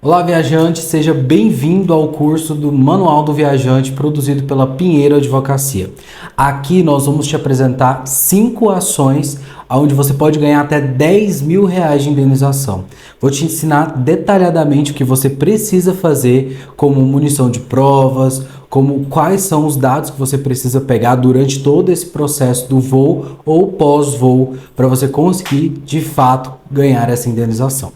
Olá, viajante, seja bem-vindo ao curso do Manual do Viajante produzido pela Pinheiro Advocacia. Aqui nós vamos te apresentar 5 ações onde você pode ganhar até R$ 10.000 de indenização. Vou te ensinar detalhadamente o que você precisa fazer, como munição de provas, como quais são os dados que você precisa pegar durante todo esse processo do voo ou pós-voo para você conseguir, de fato, ganhar essa indenização.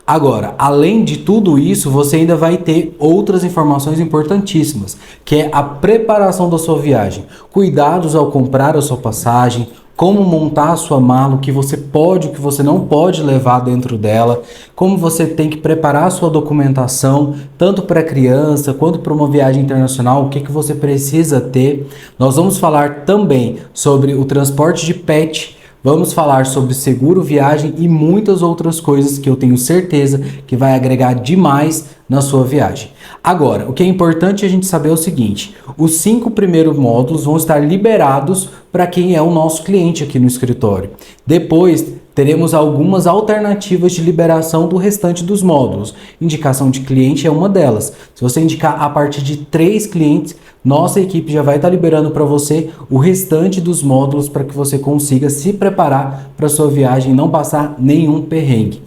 Agora, além de tudo isso, você ainda vai ter outras informações importantíssimas, que é a preparação da sua viagem, cuidados ao comprar a sua passagem, como montar a sua mala, o que você pode, o que você não pode levar dentro dela, como você tem que preparar a sua documentação, tanto para criança quanto para uma viagem internacional, o que você precisa ter. Nós vamos falar também sobre o transporte de pet. Vamos falar sobre seguro viagem e muitas outras coisas que eu tenho certeza que vai agregar demais na sua viagem. Agora, o que é importante a gente saber é o seguinte: os 5 primeiros módulos vão estar liberados para quem é o nosso cliente aqui no escritório. Depois, teremos algumas alternativas de liberação do restante dos módulos. Indicação de cliente é uma delas. Se você indicar a partir de 3 clientes, nossa equipe já vai estar liberando para você o restante dos módulos para que você consiga se preparar para sua viagem e não passar nenhum perrengue.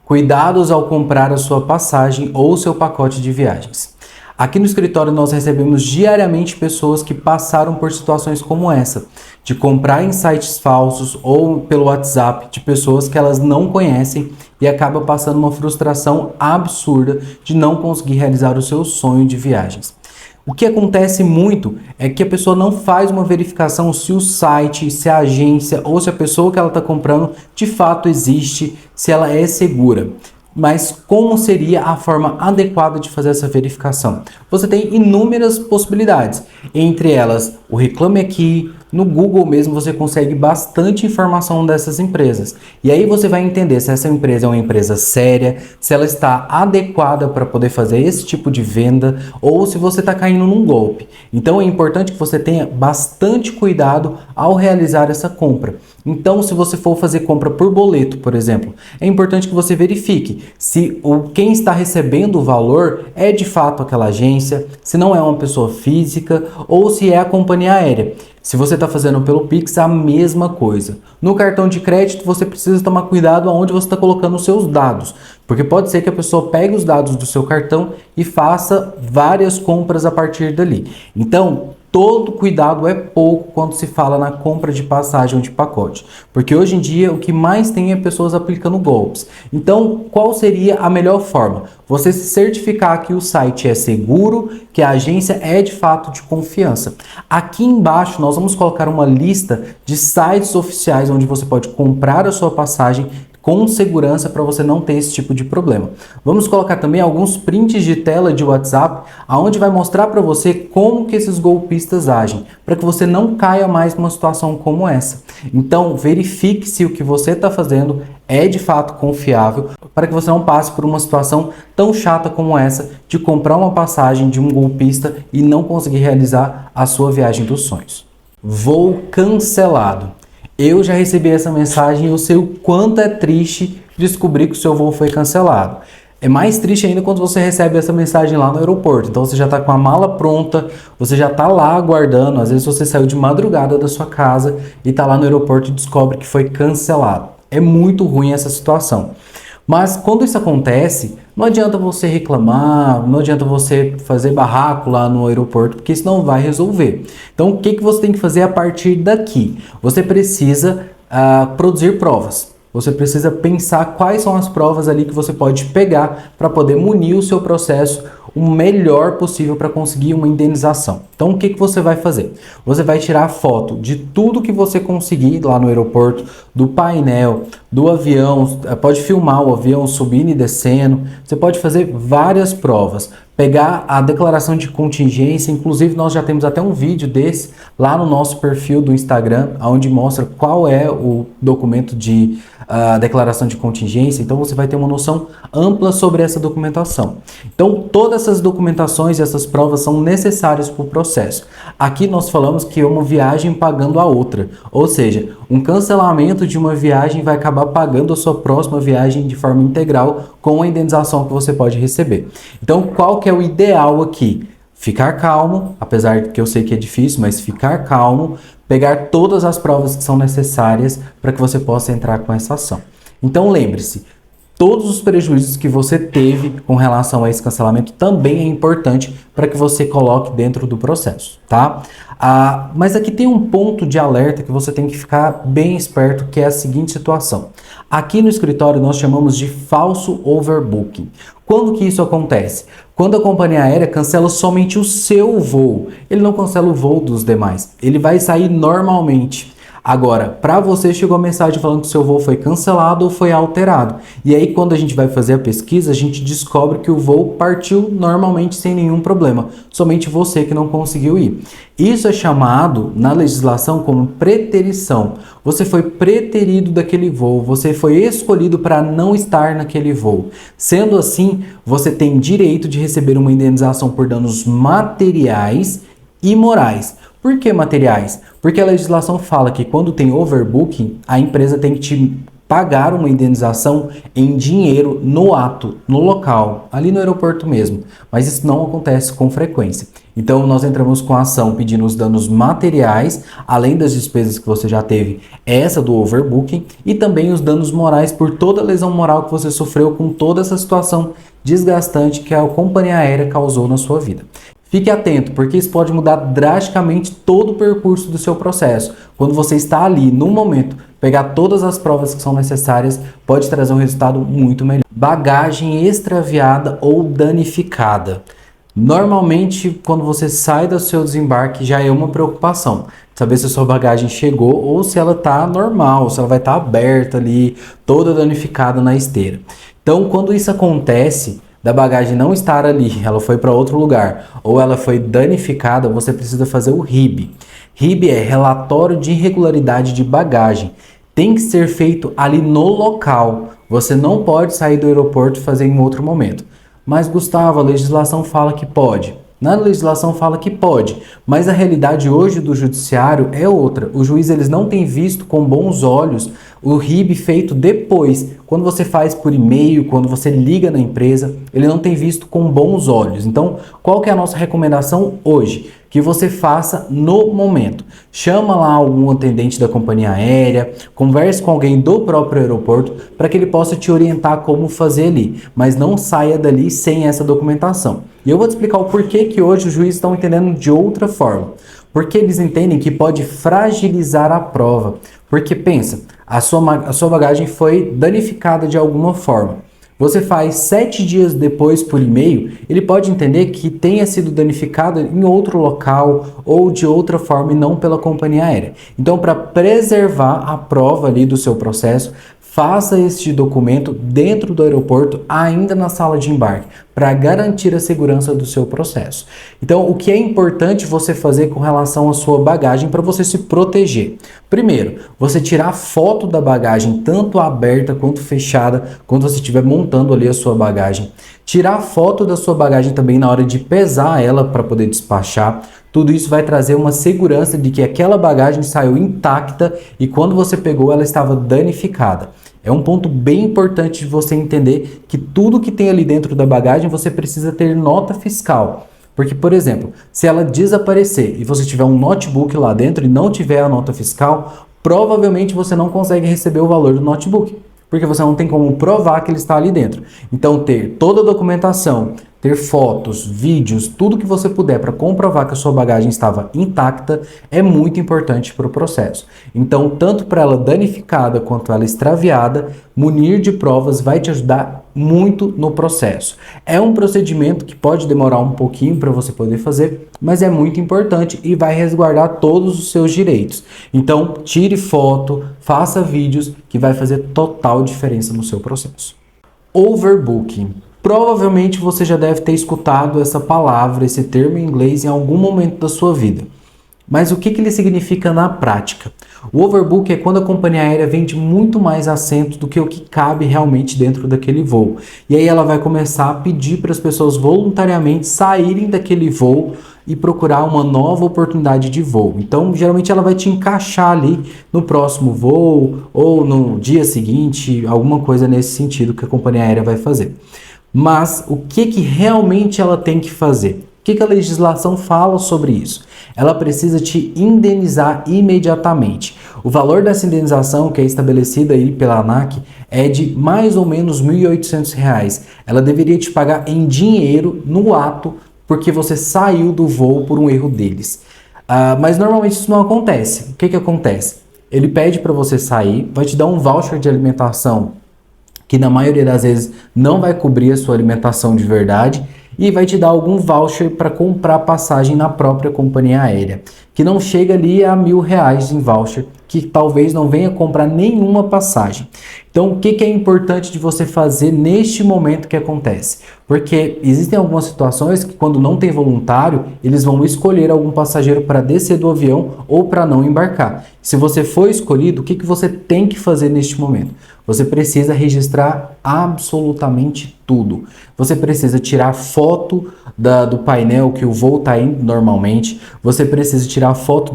Cuidados ao comprar a sua passagem ou seu pacote de viagens. Aqui no escritório nós recebemos diariamente pessoas que passaram por situações como essa, de comprar em sites falsos ou pelo WhatsApp de pessoas que elas não conhecem e acaba passando uma frustração absurda de não conseguir realizar o seu sonho de viagens. O que acontece muito é que a pessoa não faz uma verificação se o site, se a agência ou se a pessoa que ela está comprando de fato existe, se ela é segura. Mas como seria a forma adequada de fazer essa verificação? Você tem inúmeras possibilidades, entre elas o Reclame Aqui, no Google mesmo você consegue bastante informação dessas empresas. E aí você vai entender se essa empresa é uma empresa séria, se ela está adequada para poder fazer esse tipo de venda ou se você está caindo num golpe. Então é importante que você tenha bastante cuidado ao realizar essa compra. Então, se você for fazer compra por boleto, por exemplo, é importante que você verifique se quem está recebendo o valor é de fato aquela agência, se não é uma pessoa física ou se é a companhia aérea. Se você está fazendo pelo Pix, a mesma coisa. No cartão de crédito, você precisa tomar cuidado aonde você está colocando os seus dados, porque pode ser que a pessoa pegue os dados do seu cartão e faça várias compras a partir dali. Então, todo cuidado é pouco quando se fala na compra de passagem ou de pacote, porque hoje em dia o que mais tem é pessoas aplicando golpes. Então, qual seria a melhor forma? Você se certificar que o site é seguro, que a agência é de fato de confiança. Aqui embaixo nós vamos colocar uma lista de sites oficiais onde você pode comprar a sua passagem com segurança para você não ter esse tipo de problema. Vamos colocar também alguns prints de tela de WhatsApp, onde vai mostrar para você como que esses golpistas agem, para que você não caia mais numa situação como essa. Então, verifique se o que você está fazendo é de fato confiável, para que você não passe por uma situação tão chata como essa, de comprar uma passagem de um golpista e não conseguir realizar a sua viagem dos sonhos. Voo cancelado. Eu já recebi essa mensagem e eu sei o quanto é triste descobrir que o seu voo foi cancelado. É mais triste ainda quando você recebe essa mensagem lá no aeroporto. Então você já está com a mala pronta, você já está lá aguardando. Às vezes você saiu de madrugada da sua casa e está lá no aeroporto e descobre que foi cancelado. É muito ruim essa situação. Mas quando isso acontece, não adianta você reclamar, não adianta você fazer barraco lá no aeroporto, porque isso não vai resolver. Então, o que você tem que fazer a partir daqui? Você precisa produzir provas. Você precisa pensar quais são as provas ali que você pode pegar para poder munir o seu processo o melhor possível para conseguir uma indenização. Então, o que você vai fazer? Você vai tirar foto de tudo que você conseguir lá no aeroporto, do painel, do avião, pode filmar o avião subindo e descendo, você pode fazer várias provas. Pegar a declaração de contingência, inclusive nós já temos até um vídeo desse lá no nosso perfil do Instagram, onde mostra qual é o documento de declaração de contingência, então você vai ter uma noção ampla sobre essa documentação. Então, todas essas documentações e essas provas são necessárias para o processo. Aqui nós falamos que é uma viagem pagando a outra, ou seja, um cancelamento de uma viagem vai acabar pagando a sua próxima viagem de forma integral com a indenização que você pode receber. Então, qual que é o ideal aqui? Ficar calmo, apesar de que eu sei que é difícil, mas ficar calmo, pegar todas as provas que são necessárias para que você possa entrar com essa ação. Então, lembre-se, todos os prejuízos que você teve com relação a esse cancelamento também é importante para que você coloque dentro do processo, tá? Mas aqui tem um ponto de alerta que você tem que ficar bem esperto, que é a seguinte situação. Aqui no escritório nós chamamos de falso overbooking. Quando que isso acontece? Quando a companhia aérea cancela somente o seu voo, ele não cancela o voo dos demais, ele vai sair normalmente. Agora, para você chegou a mensagem falando que o seu voo foi cancelado ou foi alterado. E aí, quando a gente vai fazer a pesquisa, a gente descobre que o voo partiu normalmente sem nenhum problema. Somente você que não conseguiu ir. Isso é chamado, na legislação, como preterição. Você foi preterido daquele voo, você foi escolhido para não estar naquele voo. Sendo assim, você tem direito de receber uma indenização por danos materiais e morais. Por que materiais? Porque a legislação fala que quando tem overbooking, a empresa tem que te pagar uma indenização em dinheiro no ato, no local, ali no aeroporto mesmo. Mas isso não acontece com frequência. Então nós entramos com a ação pedindo os danos materiais, além das despesas que você já teve, essa do overbooking, e também os danos morais por toda a lesão moral que você sofreu com toda essa situação desgastante que a companhia aérea causou na sua vida. Fique atento, porque isso pode mudar drasticamente todo o percurso do seu processo. Quando você está ali, no momento, pegar todas as provas que são necessárias, pode trazer um resultado muito melhor. Bagagem extraviada ou danificada. Normalmente, quando você sai do seu desembarque, já é uma preocupação. Saber se a sua bagagem chegou ou se ela está normal, se ela vai estar aberta ali, toda danificada na esteira. Então, quando isso acontece, da bagagem não estar ali, ela foi para outro lugar, ou ela foi danificada, você precisa fazer o RIB. RIB é relatório de irregularidade de bagagem. Tem que ser feito ali no local. Você não pode sair do aeroporto e fazer em outro momento. Mas, Gustavo, a legislação fala que pode. Na legislação fala que pode, mas a realidade hoje do judiciário é outra. O juiz eles não tem visto com bons olhos o RIB feito depois. Quando você faz por e-mail, quando você liga na empresa, ele não tem visto com bons olhos. Então, qual que é a nossa recomendação hoje? Que você faça no momento. Chama lá algum atendente da companhia aérea, converse com alguém do próprio aeroporto para que ele possa te orientar como fazer ali, mas não saia dali sem essa documentação. E eu vou te explicar o porquê que hoje os juízes estão entendendo de outra forma. Porque eles entendem que pode fragilizar a prova. Porque pensa, a sua bagagem foi danificada de alguma forma. Você faz 7 dias depois por e-mail, ele pode entender que tenha sido danificado em outro local ou de outra forma e não pela companhia aérea. Então, para preservar a prova ali do seu processo, faça este documento dentro do aeroporto, ainda na sala de embarque, para garantir a segurança do seu processo. Então, o que é importante você fazer com relação à sua bagagem para você se proteger? Primeiro, você tirar foto da bagagem, tanto aberta quanto fechada, quando você estiver montando ali a sua bagagem. Tirar foto da sua bagagem também na hora de pesar ela para poder despachar. Tudo isso vai trazer uma segurança de que aquela bagagem saiu intacta e quando você pegou ela estava danificada. É um ponto bem importante de você entender que tudo que tem ali dentro da bagagem você precisa ter nota fiscal. Porque, por exemplo, se ela desaparecer e você tiver um notebook lá dentro e não tiver a nota fiscal, provavelmente você não consegue receber o valor do notebook. Porque você não tem como provar que ele está ali dentro. Então, ter toda a documentação, ter fotos, vídeos, tudo que você puder para comprovar que a sua bagagem estava intacta é muito importante para o processo. Então, tanto para ela danificada quanto ela extraviada, munir de provas vai te ajudar muito no processo. É um procedimento que pode demorar um pouquinho para você poder fazer, mas é muito importante e vai resguardar todos os seus direitos. Então, tire foto, faça vídeos, que vai fazer total diferença no seu processo. Overbooking. Provavelmente você já deve ter escutado essa palavra, esse termo em inglês em algum momento da sua vida. Mas o que ele significa na prática? O overbook é quando a companhia aérea vende muito mais assentos do que o que cabe realmente dentro daquele voo. E aí ela vai começar a pedir para as pessoas voluntariamente saírem daquele voo e procurar uma nova oportunidade de voo. Então, geralmente ela vai te encaixar ali no próximo voo ou no dia seguinte, alguma coisa nesse sentido que a companhia aérea vai fazer. Mas o que realmente ela tem que fazer? O que a legislação fala sobre isso? Ela precisa te indenizar imediatamente. O valor dessa indenização, que é estabelecida aí pela ANAC, é de mais ou menos R$ 1.800. Ela deveria te pagar em dinheiro no ato, porque você saiu do voo por um erro deles. Mas normalmente isso não acontece. O que acontece? Ele pede para você sair, vai te dar um voucher de alimentação, que na maioria das vezes não vai cobrir a sua alimentação de verdade, e vai te dar algum voucher para comprar passagem na própria companhia aérea, que não chega ali a R$ 1.000 em voucher, que talvez não venha comprar nenhuma passagem. Então, o que é importante de você fazer neste momento que acontece? Porque existem algumas situações que, quando não tem voluntário, eles vão escolher algum passageiro para descer do avião ou para não embarcar. Se você for escolhido, o que você tem que fazer neste momento? Você precisa registrar absolutamente tudo. Você precisa tirar foto do painel que o voo está indo normalmente. Você precisa tirar foto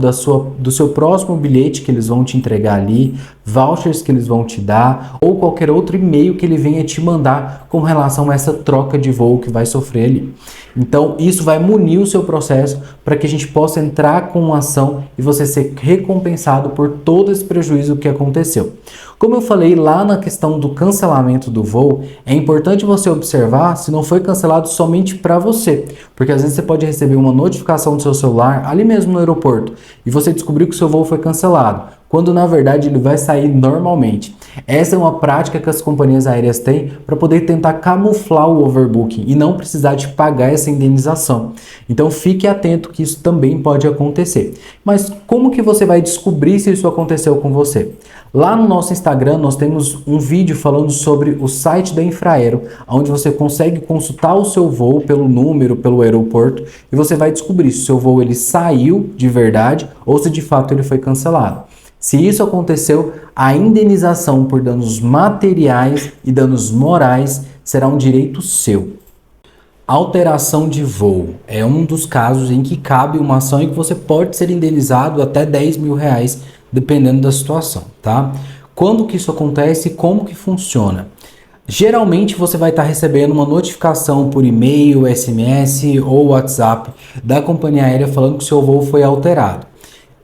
do seu próximo bilhete que eles vão te entregar ali, vouchers que eles vão te dar, ou qualquer outro e-mail que ele venha te mandar com relação a essa troca de voo que vai sofrer ali. Então, isso vai munir o seu processo para que a gente possa entrar com uma ação e você ser recompensado por todo esse prejuízo que aconteceu. Como eu falei lá na questão do cancelamento do voo, é importante você observar se não foi cancelado somente para você, porque às vezes você pode receber uma notificação do seu celular ali mesmo no aeroporto e você descobriu que o seu voo foi cancelado, quando na verdade ele vai sair normalmente. Essa é uma prática que as companhias aéreas têm para poder tentar camuflar o overbooking e não precisar de pagar essa indenização. Então fique atento que isso também pode acontecer. Mas como que você vai descobrir se isso aconteceu com você? Lá no nosso Instagram nós temos um vídeo falando sobre o site da Infraero, onde você consegue consultar o seu voo pelo número, pelo aeroporto, e você vai descobrir se o seu voo ele saiu de verdade ou se de fato ele foi cancelado. Se isso aconteceu, a indenização por danos materiais e danos morais será um direito seu. Alteração de voo é um dos casos em que cabe uma ação e que você pode ser indenizado até R$ 10.000, dependendo da situação, tá? Quando que isso acontece e como que funciona? Geralmente você vai estar recebendo uma notificação por e-mail, SMS ou WhatsApp da companhia aérea falando que o seu voo foi alterado.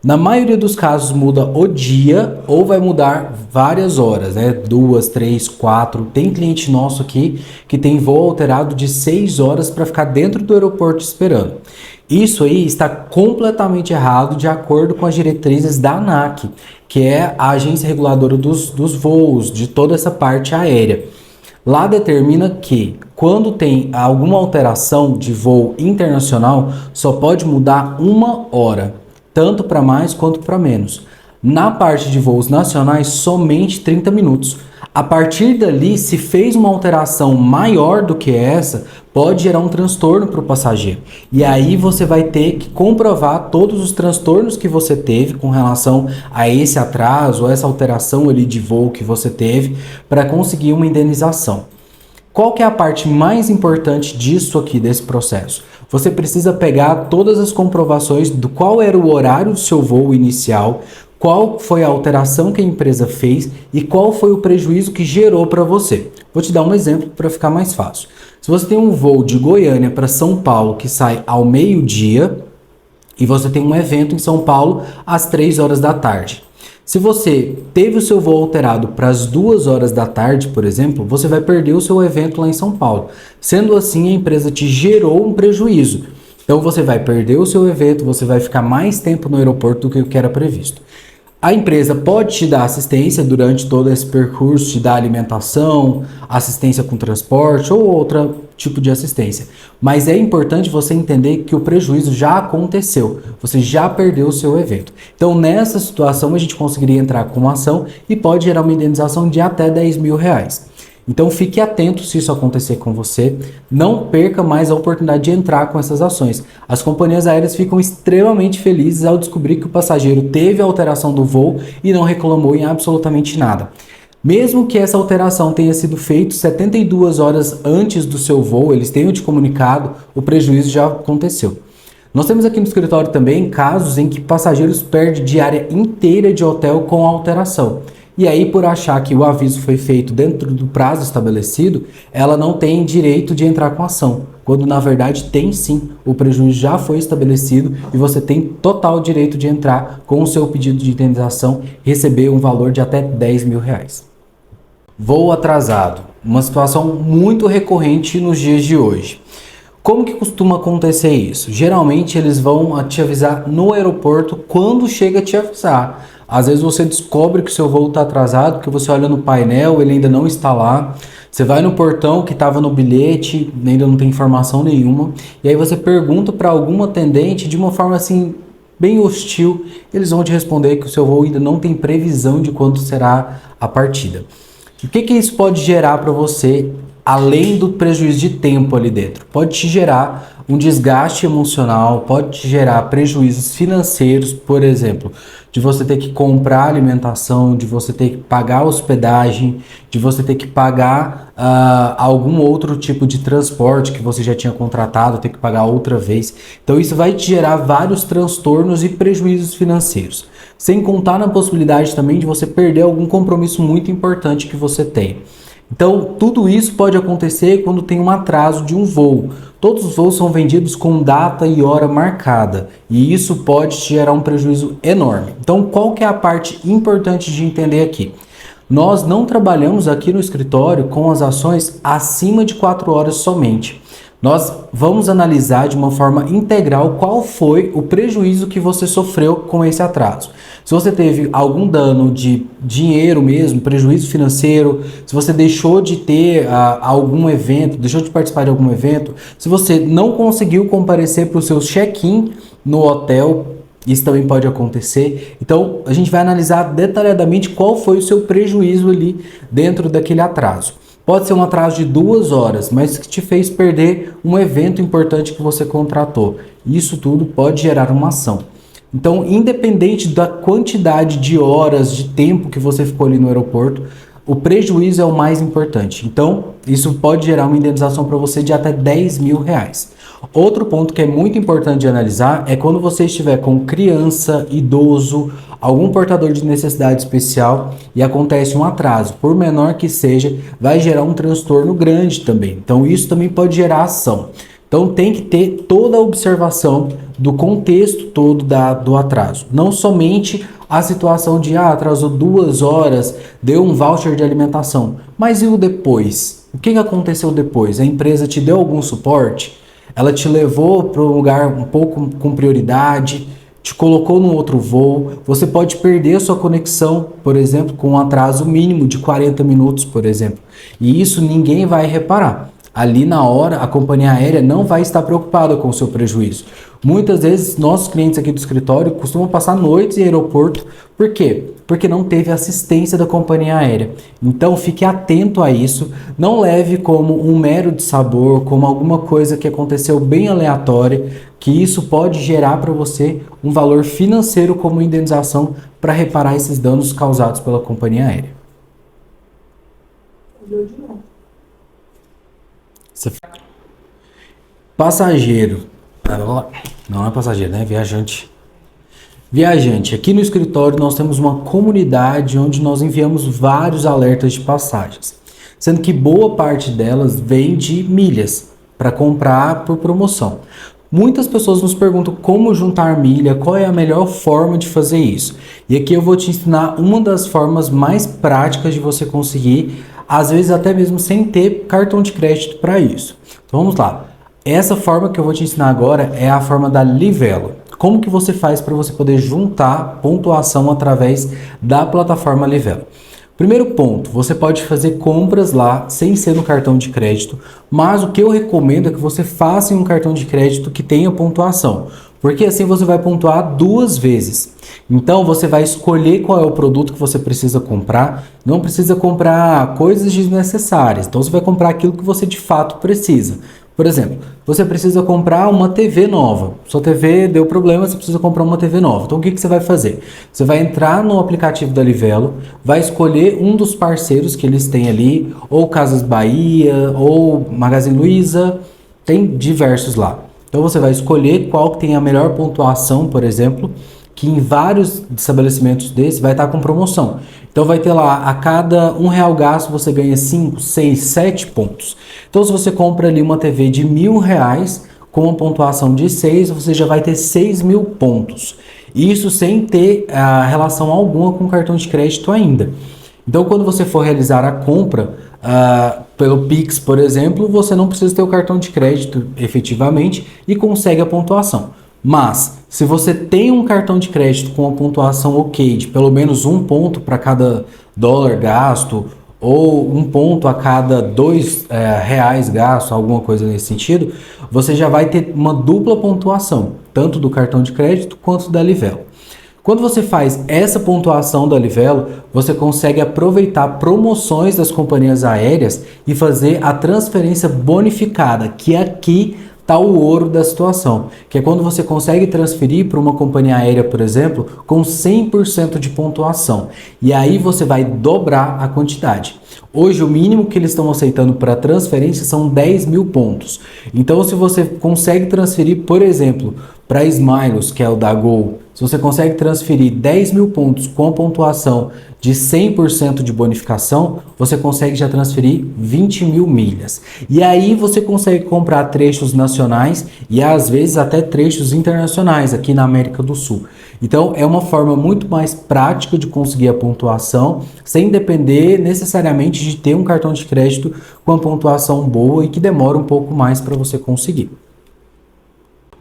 Na maioria dos casos muda o dia ou vai mudar várias horas, né? 2, 3, 4. Tem cliente nosso aqui que tem voo alterado de 6 horas para ficar dentro do aeroporto esperando. Isso aí está completamente errado de acordo com as diretrizes da ANAC, que é a agência reguladora dos voos, de toda essa parte aérea. Lá determina que quando tem alguma alteração de voo internacional, só pode mudar 1 hora. Tanto para mais quanto para menos. Na parte de voos nacionais, somente 30 minutos. A partir dali, se fez uma alteração maior do que essa, pode gerar um transtorno para o passageiro. E aí você vai ter que comprovar todos os transtornos que você teve com relação a esse atraso, ou essa alteração ali de voo que você teve, para conseguir uma indenização. Qual que é a parte mais importante disso aqui, desse processo? Você precisa pegar todas as comprovações do qual era o horário do seu voo inicial, qual foi a alteração que a empresa fez e qual foi o prejuízo que gerou para você. Vou te dar um exemplo para ficar mais fácil. Se você tem um voo de Goiânia para São Paulo que sai ao meio-dia e você tem um evento em São Paulo às 3 horas da tarde. Se você teve o seu voo alterado para as 2 horas da tarde, por exemplo, você vai perder o seu evento lá em São Paulo. Sendo assim, a empresa te gerou um prejuízo. Então você vai perder o seu evento, você vai ficar mais tempo no aeroporto do que o que era previsto. A empresa pode te dar assistência durante todo esse percurso, te dar alimentação, assistência com transporte ou outro tipo de assistência. Mas é importante você entender que o prejuízo já aconteceu, você já perdeu o seu evento. Então nessa situação a gente conseguiria entrar com uma ação e pode gerar uma indenização de até R$10.000. Então fique atento se isso acontecer com você, não perca mais a oportunidade de entrar com essas ações. As companhias aéreas ficam extremamente felizes ao descobrir que o passageiro teve a alteração do voo e não reclamou em absolutamente nada. Mesmo que essa alteração tenha sido feita 72 horas antes do seu voo, eles tenham te comunicado, o prejuízo já aconteceu. Nós temos aqui no escritório também casos em que passageiros perdem diária inteira de hotel com alteração. E aí, por achar que o aviso foi feito dentro do prazo estabelecido, ela não tem direito de entrar com ação, quando na verdade tem sim, o prejuízo já foi estabelecido e você tem total direito de entrar com o seu pedido de indenização e receber um valor de até R$ 10.000. Voo atrasado, uma situação muito recorrente nos dias de hoje. Como que costuma acontecer isso? Geralmente eles vão te avisar no aeroporto quando chega a te avisar. Às vezes você descobre que o seu voo está atrasado, porque você olha no painel, ele ainda não está lá. Você vai no portão que estava no bilhete, ainda não tem informação nenhuma. E aí você pergunta para algum atendente de uma forma assim, bem hostil. Eles vão te responder que o seu voo ainda não tem previsão de quando será a partida. O que isso pode gerar para você, além do prejuízo de tempo ali dentro? Pode te gerar um desgaste emocional, pode te gerar prejuízos financeiros, por exemplo, de você ter que comprar alimentação, de você ter que pagar hospedagem, de você ter que pagar algum outro tipo de transporte que você já tinha contratado, ter que pagar outra vez. Então isso vai te gerar vários transtornos e prejuízos financeiros. Sem contar na possibilidade também de você perder algum compromisso muito importante que você tem. Então, tudo isso pode acontecer quando tem um atraso de um voo. Todos os voos são vendidos com data e hora marcada, e isso pode te gerar um prejuízo enorme. Então, qual que é a parte importante de entender aqui? Nós não trabalhamos aqui no escritório com as ações acima de 4 horas somente. Nós vamos analisar de uma forma integral qual foi o prejuízo que você sofreu com esse atraso. Se você teve algum dano de dinheiro mesmo, prejuízo financeiro, se você deixou de ter algum evento, deixou de participar de algum evento, se você não conseguiu comparecer para o seu check-in no hotel, isso também pode acontecer. Então, a gente vai analisar detalhadamente qual foi o seu prejuízo ali dentro daquele atraso. Pode ser um atraso de 2 horas, mas que te fez perder um evento importante que você contratou. Isso tudo pode gerar uma ação. Então, independente da quantidade de horas, de tempo que você ficou ali no aeroporto, o prejuízo é o mais importante. Então, isso pode gerar uma indenização para você de até R$ 10.000. Outro ponto que é muito importante de analisar é quando você estiver com criança, idoso, algum portador de necessidade especial e acontece um atraso, por menor que seja, vai gerar um transtorno grande também. Então, isso também pode gerar ação. Então tem que ter toda a observação do contexto todo do atraso. Não somente a situação de atrasou 2 horas, deu um voucher de alimentação. Mas e o depois? O que aconteceu depois? A empresa te deu algum suporte? Ela te levou para um lugar um pouco com prioridade? Te colocou num outro voo? Você pode perder a sua conexão, por exemplo, com um atraso mínimo de 40 minutos, por exemplo. E isso ninguém vai reparar. Ali na hora, a companhia aérea não vai estar preocupada com o seu prejuízo. Muitas vezes, nossos clientes aqui do escritório costumam passar noites em aeroporto. Por quê? Porque não teve assistência da companhia aérea. Então, fique atento a isso. Não leve como um mero dissabor, como alguma coisa que aconteceu bem aleatória, que isso pode gerar para você um valor financeiro como indenização para reparar esses danos causados pela companhia aérea. Passageiro, não é passageiro, né? Viajante. Viajante, aqui no escritório nós temos uma comunidade onde nós enviamos vários alertas de passagens, sendo que boa parte delas vem de milhas para comprar por promoção. Muitas pessoas nos perguntam como juntar milha, qual é a melhor forma de fazer isso. E aqui eu vou te ensinar uma das formas mais práticas de você conseguir, às vezes até mesmo sem ter cartão de crédito para isso. Então vamos lá. Essa forma que eu vou te ensinar agora é a forma da Livelo. Como que você faz para você poder juntar pontuação através da plataforma Livelo? Primeiro ponto, você pode fazer compras lá sem ser no cartão de crédito, mas o que eu recomendo é que você faça em um cartão de crédito que tenha pontuação, porque assim você vai pontuar 2 vezes. Então você vai escolher qual é o produto que você precisa comprar, não precisa comprar coisas desnecessárias, então você vai comprar aquilo que você de fato precisa. Por exemplo, você precisa comprar uma TV nova. Sua TV deu problema, você precisa comprar uma TV nova. Então o que você vai fazer? Você vai entrar no aplicativo da Livelo, vai escolher um dos parceiros que eles têm ali, ou Casas Bahia, ou Magazine Luiza, tem diversos lá. Então você vai escolher qual que tem a melhor pontuação, por exemplo, que em vários estabelecimentos desses vai estar com promoção. Então vai ter lá, a cada R$1 gasto você ganha 5, 6, 7 pontos. Então se você compra ali uma TV de R$1.000 com uma pontuação de 6, você já vai ter 6.000 pontos. Isso sem ter relação alguma com o cartão de crédito ainda. Então quando você for realizar a compra pelo Pix, por exemplo, você não precisa ter o cartão de crédito efetivamente e consegue a pontuação. Mas, se você tem um cartão de crédito com a pontuação ok, de pelo menos 1 ponto para cada dólar gasto, ou 1 ponto a cada R$2 gasto, alguma coisa nesse sentido, você já vai ter uma dupla pontuação, tanto do cartão de crédito quanto da Livelo. Quando você faz essa pontuação da Livelo, você consegue aproveitar promoções das companhias aéreas e fazer a transferência bonificada, que aqui está o ouro da situação, que é quando você consegue transferir para uma companhia aérea, por exemplo, com 100% de pontuação. E aí você vai dobrar a quantidade. Hoje o mínimo que eles estão aceitando para transferência são 10.000 pontos. Então se você consegue transferir, por exemplo, para Smiles, que é o da Gol, se você consegue transferir 10.000 pontos com a pontuação de 100% de bonificação, você consegue já transferir 20.000 milhas. E aí você consegue comprar trechos nacionais e às vezes até trechos internacionais aqui na América do Sul. Então é uma forma muito mais prática de conseguir a pontuação, sem depender necessariamente de ter um cartão de crédito com a pontuação boa e que demora um pouco mais para você conseguir.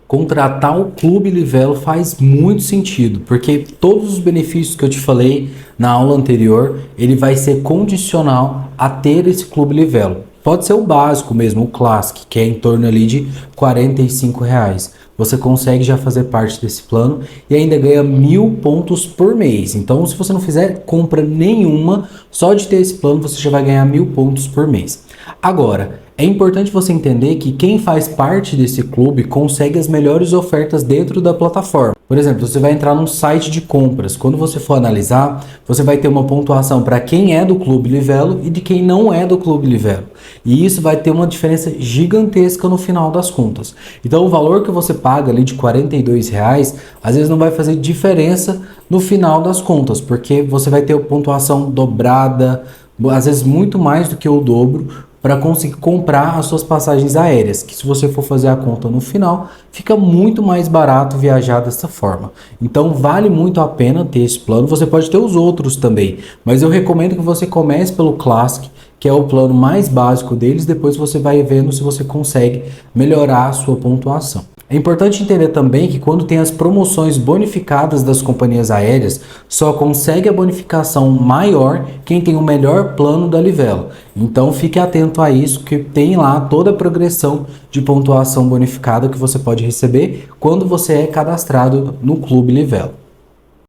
Contratar o Clube Livelo faz muito sentido, porque todos os benefícios que eu te falei na aula anterior, ele vai ser condicional a ter esse Clube Livelo. Pode ser o básico mesmo, o Classic, que é em torno ali de R$45. Você consegue já fazer parte desse plano e ainda ganha 1.000 pontos por mês. Então, se você não fizer compra nenhuma, só de ter esse plano você já vai ganhar 1.000 pontos por mês. Agora, é importante você entender que quem faz parte desse clube consegue as melhores ofertas dentro da plataforma. Por exemplo, você vai entrar num site de compras. Quando você for analisar, você vai ter uma pontuação para quem é do Clube Livelo e de quem não é do Clube Livelo. E isso vai ter uma diferença gigantesca no final das contas. Então, o valor que você paga ali de R$42, às vezes não vai fazer diferença no final das contas, porque você vai ter a pontuação dobrada, às vezes muito mais do que o dobro, para conseguir comprar as suas passagens aéreas, que se você for fazer a conta no final, fica muito mais barato viajar dessa forma. Então vale muito a pena ter esse plano, você pode ter os outros também, mas eu recomendo que você comece pelo Classic, que é o plano mais básico deles, depois você vai vendo se você consegue melhorar a sua pontuação. É importante entender também que quando tem as promoções bonificadas das companhias aéreas, só consegue a bonificação maior quem tem o melhor plano da Livelo. Então fique atento a isso, que tem lá toda a progressão de pontuação bonificada que você pode receber quando você é cadastrado no Clube Livelo.